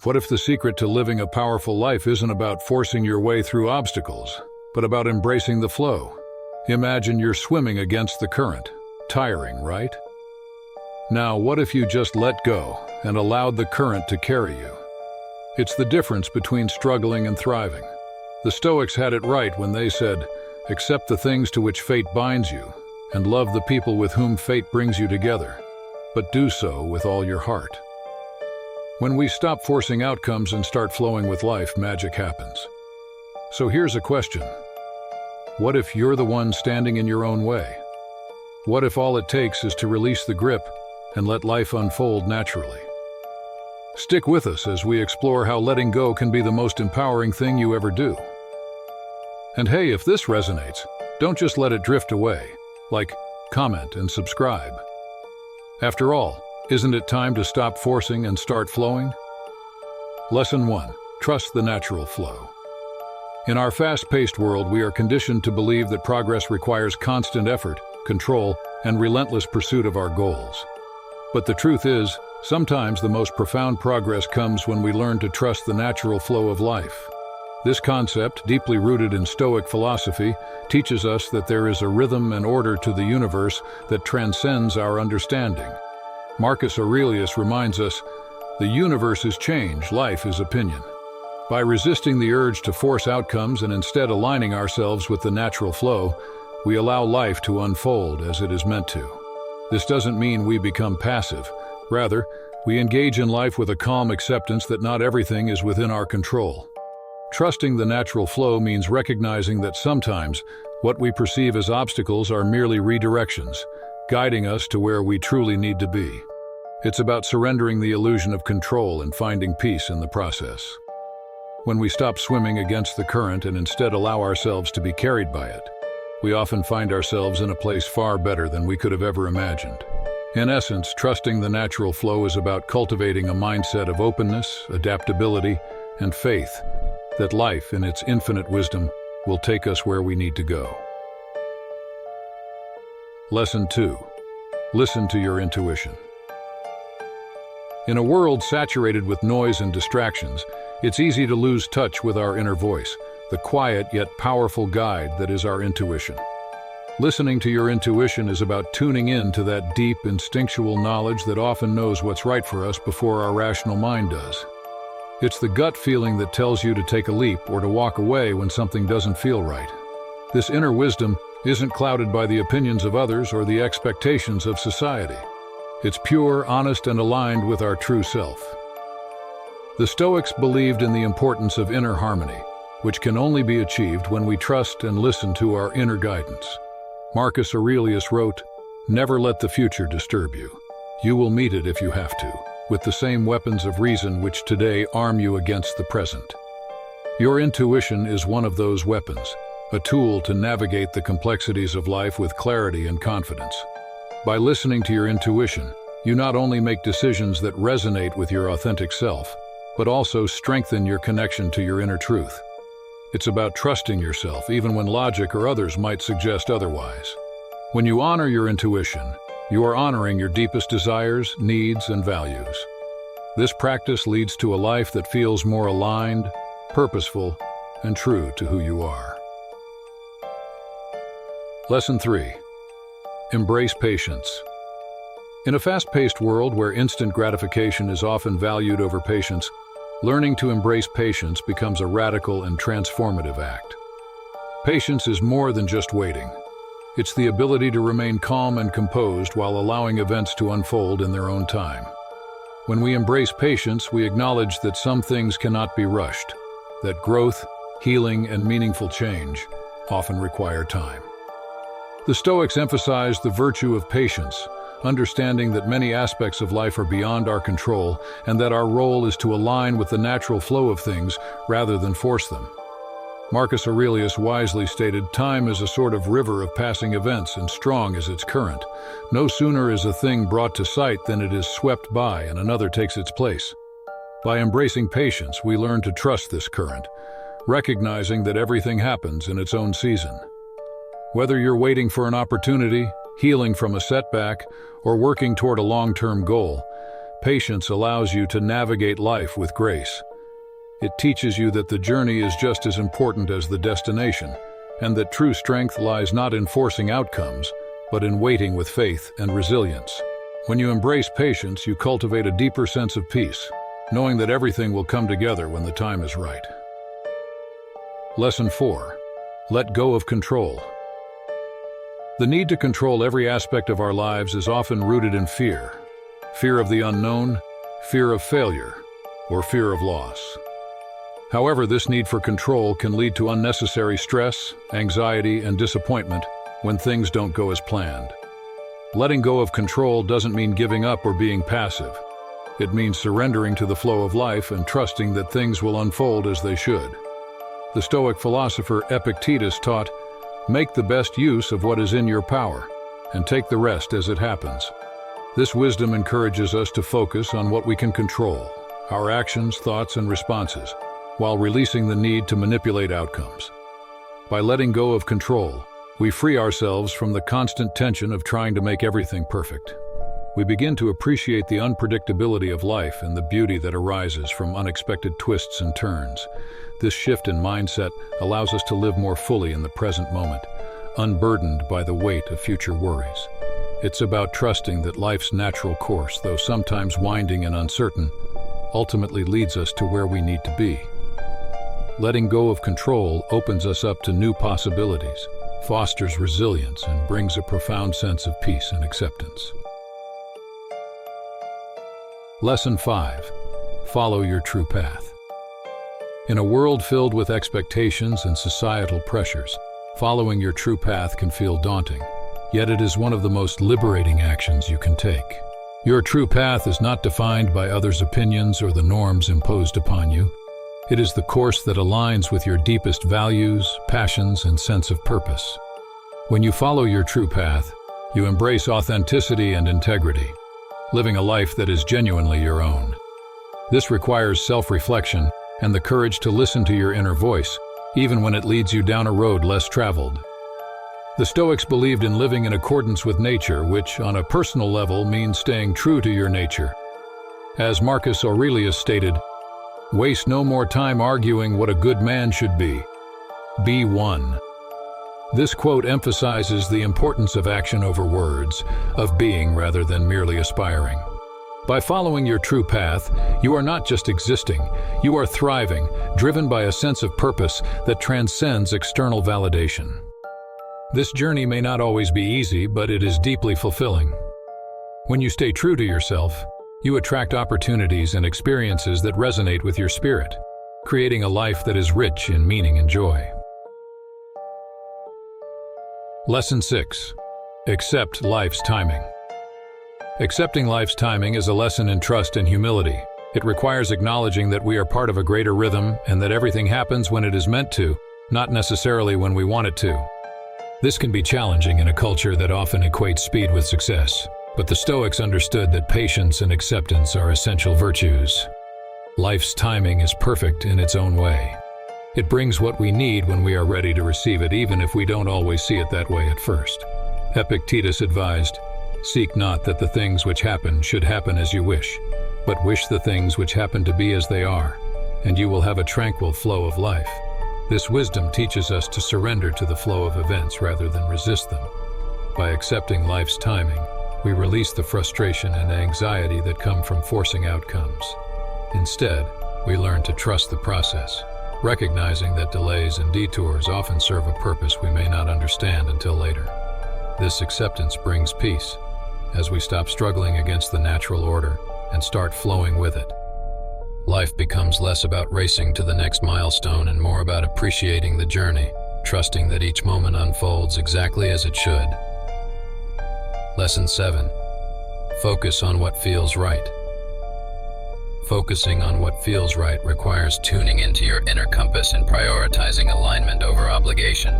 What if the secret to living a powerful life isn't about forcing your way through obstacles, but about embracing the flow? Imagine you're swimming against the current. Tiring, right? Now, what if you just let go and allowed the current to carry you? It's the difference between struggling and thriving. The Stoics had it right when they said, "Accept the things to which fate binds you, and love the people with whom fate brings you together, but do so with all your heart." When we stop forcing outcomes and start flowing with life, magic happens. So here's a question. What if you're the one standing in your own way? What if all it takes is to release the grip and let life unfold naturally? Stick with us as we explore how letting go can be the most empowering thing you ever do. And hey, if this resonates, don't just let it drift away. Like, comment, and subscribe. After all, isn't it time to stop forcing and start flowing? Lesson 1. Trust the natural flow. In our fast-paced world, we are conditioned to believe that progress requires constant effort, control, and relentless pursuit of our goals. But the truth is, sometimes the most profound progress comes when we learn to trust the natural flow of life. This concept, deeply rooted in Stoic philosophy, teaches us that there is a rhythm and order to the universe that transcends our understanding. Marcus Aurelius reminds us, "The universe is change, life is opinion." By resisting the urge to force outcomes and instead aligning ourselves with the natural flow, we allow life to unfold as it is meant to. This doesn't mean we become passive. Rather, we engage in life with a calm acceptance that not everything is within our control. Trusting the natural flow means recognizing that sometimes what we perceive as obstacles are merely redirections, guiding us to where we truly need to be. It's about surrendering the illusion of control and finding peace in the process. When we stop swimming against the current and instead allow ourselves to be carried by it, we often find ourselves in a place far better than we could have ever imagined. In essence, trusting the natural flow is about cultivating a mindset of openness, adaptability, and faith that life, in its infinite wisdom, will take us where we need to go. Lesson 2. Listen to your intuition. In a world saturated with noise and distractions, it's easy to lose touch with our inner voice, the quiet yet powerful guide that is our intuition. Listening to your intuition is about tuning in to that deep, instinctual knowledge that often knows what's right for us before our rational mind does. It's the gut feeling that tells you to take a leap or to walk away when something doesn't feel right. This inner wisdom isn't clouded by the opinions of others or the expectations of society. It's pure, honest, and aligned with our true self. The Stoics believed in the importance of inner harmony, which can only be achieved when we trust and listen to our inner guidance. Marcus Aurelius wrote, "Never let the future disturb you. You will meet it if you have to, with the same weapons of reason which today arm you against the present." Your intuition is one of those weapons, a tool to navigate the complexities of life with clarity and confidence. By listening to your intuition, you not only make decisions that resonate with your authentic self, but also strengthen your connection to your inner truth. It's about trusting yourself even when logic or others might suggest otherwise. When you honor your intuition, you are honoring your deepest desires, needs, and values. This practice leads to a life that feels more aligned, purposeful, and true to who you are. Lesson 3. Embrace patience. In a fast-paced world where instant gratification is often valued over patience, learning to embrace patience becomes a radical and transformative act. Patience is more than just waiting. It's the ability to remain calm and composed while allowing events to unfold in their own time. When we embrace patience, we acknowledge that some things cannot be rushed, that growth, healing, and meaningful change often require time. The Stoics emphasized the virtue of patience, understanding that many aspects of life are beyond our control and that our role is to align with the natural flow of things rather than force them. Marcus Aurelius wisely stated, "Time is a sort of river of passing events and strong as its current. No sooner is a thing brought to sight than it is swept by and another takes its place." By embracing patience, we learn to trust this current, recognizing that everything happens in its own season. Whether you're waiting for an opportunity, healing from a setback, or working toward a long-term goal, Patience allows you to navigate life with grace. It teaches you that the journey is just as important as the destination, and that true strength lies not in forcing outcomes, but in waiting with faith and resilience. When you embrace patience, you cultivate a deeper sense of peace, knowing that everything will come together when the time is right. Lesson 4. Let go of control. The need to control every aspect of our lives is often rooted in fear. Fear of the unknown, fear of failure, or fear of loss. However, this need for control can lead to unnecessary stress, anxiety, and disappointment when things don't go as planned. Letting go of control doesn't mean giving up or being passive. It means surrendering to the flow of life and trusting that things will unfold as they should. The Stoic philosopher Epictetus taught, "Make the best use of what is in your power, and take the rest as it happens." This wisdom encourages us to focus on what we can control, our actions, thoughts, and responses, while releasing the need to manipulate outcomes. By letting go of control, we free ourselves from the constant tension of trying to make everything perfect. We begin to appreciate the unpredictability of life and the beauty that arises from unexpected twists and turns. This shift in mindset allows us to live more fully in the present moment, unburdened by the weight of future worries. It's about trusting that life's natural course, though sometimes winding and uncertain, ultimately leads us to where we need to be. Letting go of control opens us up to new possibilities, fosters resilience, and brings a profound sense of peace and acceptance. Lesson 5. Follow your true path. In a world filled with expectations and societal pressures, following your true path can feel daunting, yet it is one of the most liberating actions you can take. Your true path is not defined by others' opinions or the norms imposed upon you. It is the course that aligns with your deepest values, passions, and sense of purpose. When you follow your true path, you embrace authenticity and integrity, living a life that is genuinely your own. This requires self-reflection and the courage to listen to your inner voice, even when it leads you down a road less traveled. The Stoics believed in living in accordance with nature, which, on a personal level, means staying true to your nature. As Marcus Aurelius stated, "Waste no more time arguing what a good man should be. Be one." This quote emphasizes the importance of action over words, of being rather than merely aspiring. By following your true path, you are not just existing, you are thriving, driven by a sense of purpose that transcends external validation. This journey may not always be easy, but it is deeply fulfilling. When you stay true to yourself, you attract opportunities and experiences that resonate with your spirit, creating a life that is rich in meaning and joy. Lesson 6. Accept life's timing. Accepting life's timing is a lesson in trust and humility. It requires acknowledging that we are part of a greater rhythm and that everything happens when it is meant to, not necessarily when we want it to. This can be challenging in a culture that often equates speed with success, but the Stoics understood that patience and acceptance are essential virtues. Life's timing is perfect in its own way. It brings what we need when we are ready to receive it, even if we don't always see it that way at first. Epictetus advised, "Seek not that the things which happen should happen as you wish, but wish the things which happen to be as they are, and you will have a tranquil flow of life." This wisdom teaches us to surrender to the flow of events rather than resist them. By accepting life's timing, we release the frustration and anxiety that come from forcing outcomes. Instead, we learn to trust the process, recognizing that delays and detours often serve a purpose we may not understand until later. This acceptance brings peace, as we stop struggling against the natural order and start flowing with it. Life becomes less about racing to the next milestone and more about appreciating the journey, trusting that each moment unfolds exactly as it should. Lesson 7. Focus on what feels right. Focusing on what feels right requires tuning into your inner compass and prioritizing alignment over obligation.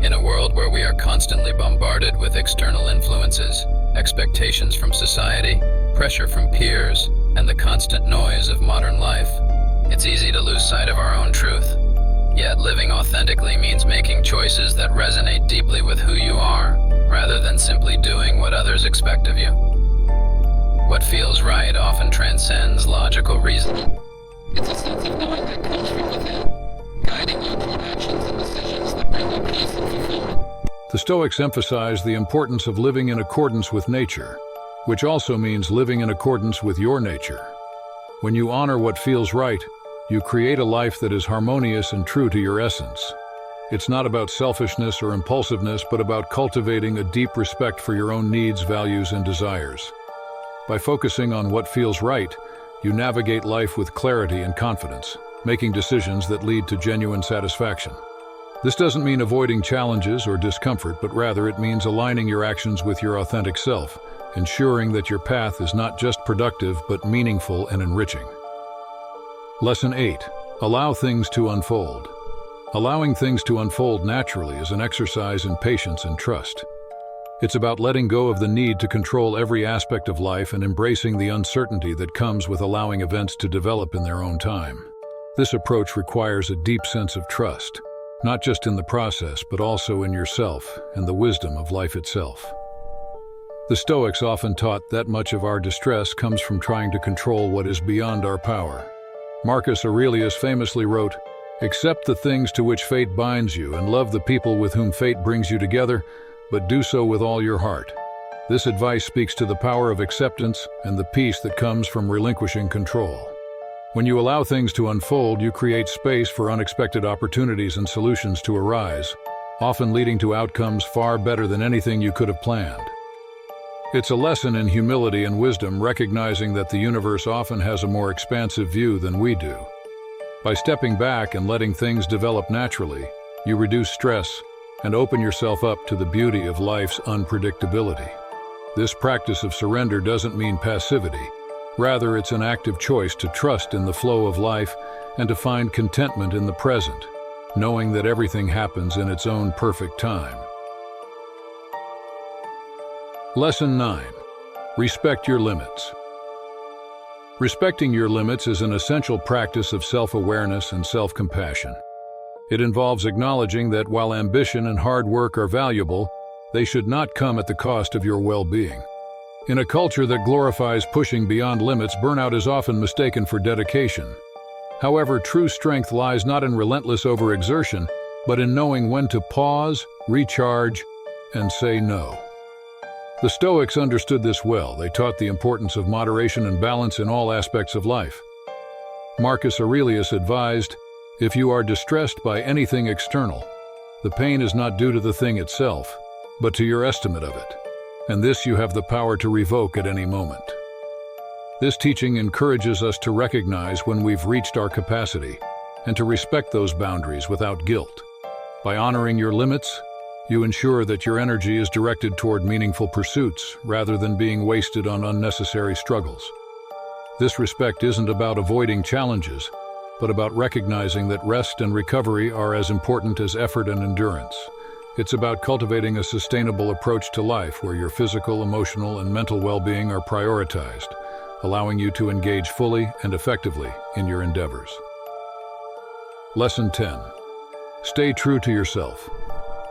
In a world where we are constantly bombarded with external influences, expectations from society, pressure from peers, and the constant noise of modern life, it's easy to lose sight of our own truth. Yet living authentically means making choices that resonate deeply with who you are, rather than simply doing what others expect of you. What feels right often transcends logical reasoning. It's a sense of knowing that comes from within, guiding you toward actions and decisions that bring you peace and fulfillment. The Stoics emphasize the importance of living in accordance with nature, which also means living in accordance with your nature. When you honor what feels right, you create a life that is harmonious and true to your essence. It's not about selfishness or impulsiveness, but about cultivating a deep respect for your own needs, values, and desires. By focusing on what feels right, you navigate life with clarity and confidence, making decisions that lead to genuine satisfaction. This doesn't mean avoiding challenges or discomfort, but rather it means aligning your actions with your authentic self, ensuring that your path is not just productive, but meaningful and enriching. Lesson 8. Allow things to unfold. Allowing things to unfold naturally is an exercise in patience and trust. It's about letting go of the need to control every aspect of life and embracing the uncertainty that comes with allowing events to develop in their own time. This approach requires a deep sense of trust, not just in the process, but also in yourself and the wisdom of life itself. The Stoics often taught that much of our distress comes from trying to control what is beyond our power. Marcus Aurelius famously wrote, "Accept the things to which fate binds you and love the people with whom fate brings you together, but do so with all your heart." This advice speaks to the power of acceptance and the peace that comes from relinquishing control. When you allow things to unfold, you create space for unexpected opportunities and solutions to arise, often leading to outcomes far better than anything you could have planned. It's a lesson in humility and wisdom, recognizing that the universe often has a more expansive view than we do. By stepping back and letting things develop naturally, you reduce stress and open yourself up to the beauty of life's unpredictability. This practice of surrender doesn't mean passivity. Rather, it's an active choice to trust in the flow of life and to find contentment in the present, knowing that everything happens in its own perfect time. Lesson 9. Respect your limits. Respecting your limits is an essential practice of self-awareness and self-compassion. It involves acknowledging that while ambition and hard work are valuable, they should not come at the cost of your well-being. In a culture that glorifies pushing beyond limits, burnout is often mistaken for dedication. However, true strength lies not in relentless overexertion, but in knowing when to pause, recharge, and say no. The Stoics understood this well. They taught the importance of moderation and balance in all aspects of life. Marcus Aurelius advised, "If you are distressed by anything external, the pain is not due to the thing itself, but to your estimate of it. And this you have the power to revoke at any moment." This teaching encourages us to recognize when we've reached our capacity and to respect those boundaries without guilt. By honoring your limits, you ensure that your energy is directed toward meaningful pursuits rather than being wasted on unnecessary struggles. This respect isn't about avoiding challenges, but about recognizing that rest and recovery are as important as effort and endurance. It's about cultivating a sustainable approach to life where your physical, emotional, and mental well-being are prioritized, allowing you to engage fully and effectively in your endeavors. Lesson 10. Stay true to yourself.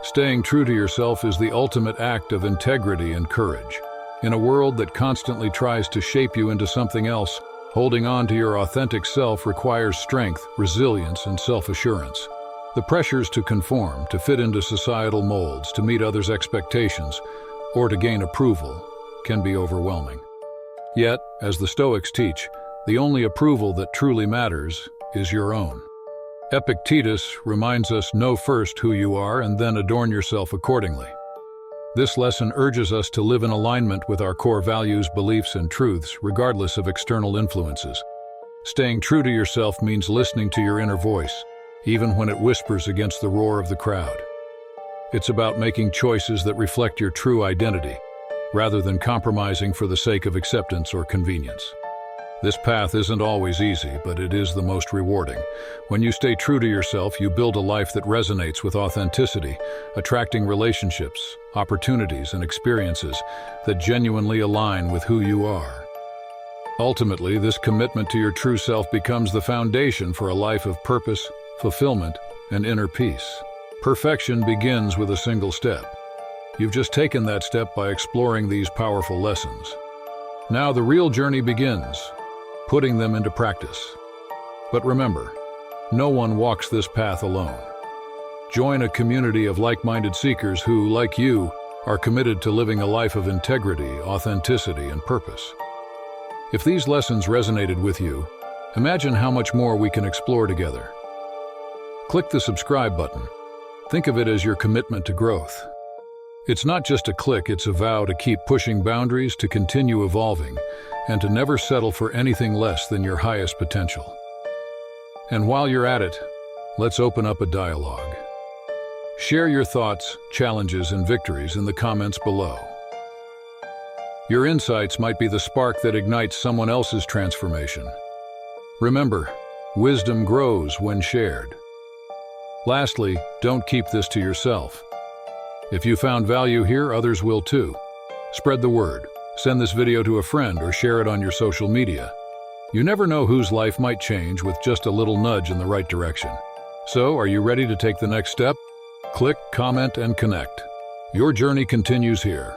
Staying true to yourself is the ultimate act of integrity and courage. In a world that constantly tries to shape you into something else, holding on to your authentic self requires strength, resilience, and self-assurance. The pressures to conform, to fit into societal molds, to meet others' expectations, or to gain approval can be overwhelming. Yet, as the Stoics teach, the only approval that truly matters is your own. Epictetus reminds us, know first who you are and then adorn yourself accordingly. This lesson urges us to live in alignment with our core values, beliefs, and truths, regardless of external influences. Staying true to yourself means listening to your inner voice, even when it whispers against the roar of the crowd. It's about making choices that reflect your true identity, rather than compromising for the sake of acceptance or convenience. This path isn't always easy, but it is the most rewarding. When you stay true to yourself, you build a life that resonates with authenticity, attracting relationships, opportunities, and experiences that genuinely align with who you are. Ultimately, this commitment to your true self becomes the foundation for a life of purpose, fulfillment, and inner peace. Perfection begins with a single step. You've just taken that step by exploring these powerful lessons. Now the real journey begins, putting them into practice. But remember, no one walks this path alone. Join a community of like-minded seekers who, like you, are committed to living a life of integrity, authenticity, and purpose. If these lessons resonated with you, imagine how much more we can explore together. Click the subscribe button. Think of it as your commitment to growth. It's not just a click, it's a vow to keep pushing boundaries, to continue evolving, and to never settle for anything less than your highest potential. And while you're at it, let's open up a dialogue. Share your thoughts, challenges, and victories in the comments below. Your insights might be the spark that ignites someone else's transformation. Remember, wisdom grows when shared. Lastly, don't keep this to yourself. If you found value here, others will too. Spread the word. Send this video to a friend or share it on your social media. You never know whose life might change with just a little nudge in the right direction. So, are you ready to take the next step? Click, comment, and connect. Your journey continues here.